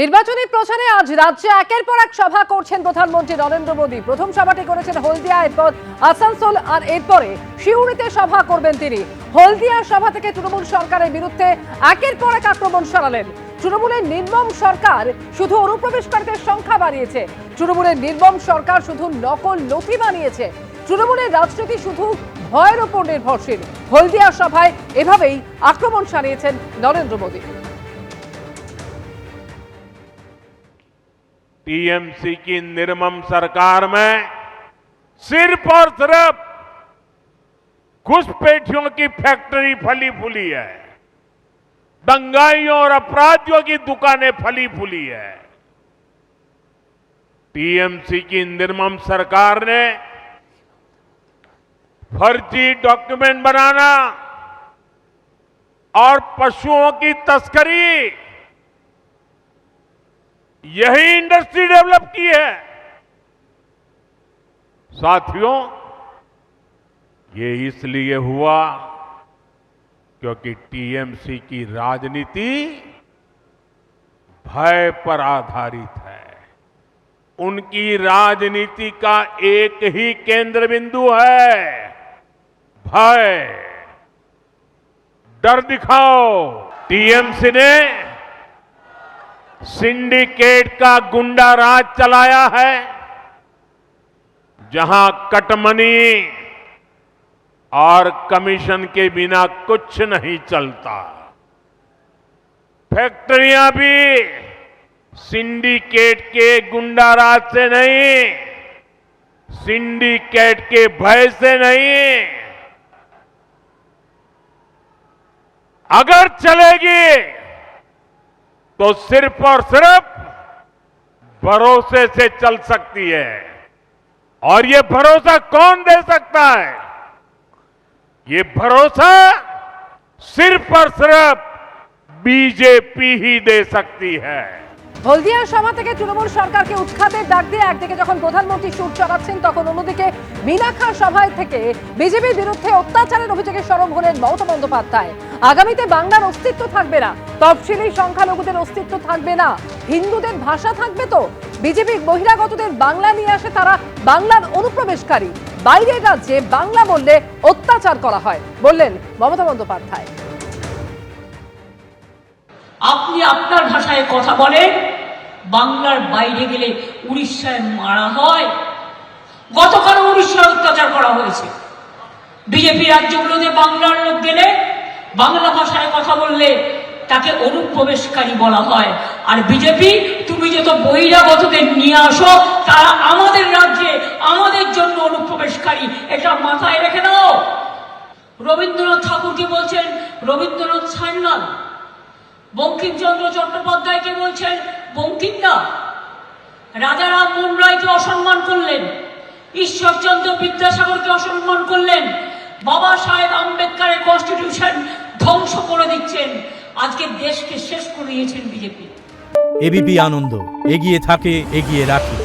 নির্বাচনী প্রচারে আজ রাজ্যে একের পর এক সভা করছেন প্রধানমন্ত্রী নরেন্দ্র মোদী। প্রথম সভাটি করেছেন হলদিয়া, এরপর আসানসোল আর এরপরে সিউড়িতে সভা করবেন তিনি। হলদিয়া সভা থেকে তৃণমূল সরকারের বিরুদ্ধে একের পর এক আক্রমণ সরালেন। তৃণমূলের নির্মম সরকার শুধু অনুপ্রবেশকারীদের সংখ্যা বাড়িয়েছে, তৃণমূলের নির্মম সরকার শুধু নকল নথি বানিয়েছে, তৃণমূলের রাজনীতি শুধু ভয়ের উপর নির্ভরশীল। হলদিয়া সভায় এভাবেই আক্রমণ সারিয়েছেন নরেন্দ্র মোদী। टीएमसी की निर्मम सरकार में सिर्फ और सिर्फ घुसपैठियों की फैक्ट्री फली फूली है, दंगाइयों और अपराधियों की दुकानें फली फूली है। टीएमसी की निर्मम सरकार ने फर्जी डॉक्यूमेंट बनाना और पशुओं की तस्करी, यही इंडस्ट्री डेवलप की है। साथियों, ये इसलिए हुआ क्योंकि टीएमसी की राजनीति भय पर आधारित है। उनकी राजनीति का एक ही केंद्र बिंदु है, भय। डर दिखाओ। टीएमसी ने सिंडिकेट का गुंडा राज चलाया है, जहां कटमनी और कमीशन के बिना कुछ नहीं चलता। फैक्ट्रियां भी सिंडिकेट के गुंडा राज से नहीं, सिंडिकेट के भय से नहीं। अगर चलेगी तो सिर्फ और सिर्फ भरोसे से चल सकती है, और ये भरोसा कौन दे सकता है? ये भरोसा सिर्फ और सिर्फ बीजेपी ही दे सकती है। হলদিয়া সভা থেকে তৃণমূল সরকারকে উৎখাতের ডাক দিয়ে একদিকে যখন প্রধানমন্ত্রী সুর চড়াচ্ছেন, তখন অন্যদিকে মিনাখা সভায় থেকে বিজেপির বিরুদ্ধে অত্যাচারের অভিযোগে সরব হলেন মমতা বন্দ্যোপাধ্যায়। আগামীতে বাংলার অস্তিত্ব থাকবে না, তফসিলি সংখ্যালঘুদের অস্তিত্ব থাকবে না, হিন্দুদের ভাষা থাকবে তো? বিজেপি বহিরাগতদের বাংলা নিয়ে আসে, তারা বাংলার অনুপ্রবেশকারী, বাইরের রাজ্যে বাংলা বললে অত্যাচার করা হয়, বললেন মমতা বন্দ্যোপাধ্যায়। আপনি আপনার ভাষায় কথা বলেন, বাংলার বাইরে গেলে উড়িষ্যায় মারা হয়। গতকাল উড়িষ্যায় অত্যাচার করা হয়েছে। বিজেপি রাজ্যগুলোতে বাংলার লোক গেলে, বাংলা ভাষায় কথা বললে তাকে অনুপ্রবেশকারী বলা হয়। আর বিজেপি, তুমি যত বহিরাগতদের নিয়ে আসো, তারা আমাদের রাজ্যে আমাদের জন্য অনুপ্রবেশকারী, এটা মাথায় রেখে দাও। রবীন্দ্রনাথ ঠাকুরকে বলছেন রবীন্দ্রনাথ সান্যাল, বঙ্কিমচন্দ্র চট্টোপাধ্যায়কে বলছেন বঙ্কিমদা, রাজারাম মোহন রায়কে অসম্মান করলেন, ঈশ্বরচন্দ্র বিদ্যাসাগরকে অসম্মান করলেন, বাবা সাহেব আম্বেদকরের কনস্টিটিউশন ধ্বংস করে দিচ্ছেন। আজকে দেশকে শেষ করে দিয়েছেন বিজেপি। এবিপি আনন্দ, এগিয়ে থাকে, এগিয়ে রাখে।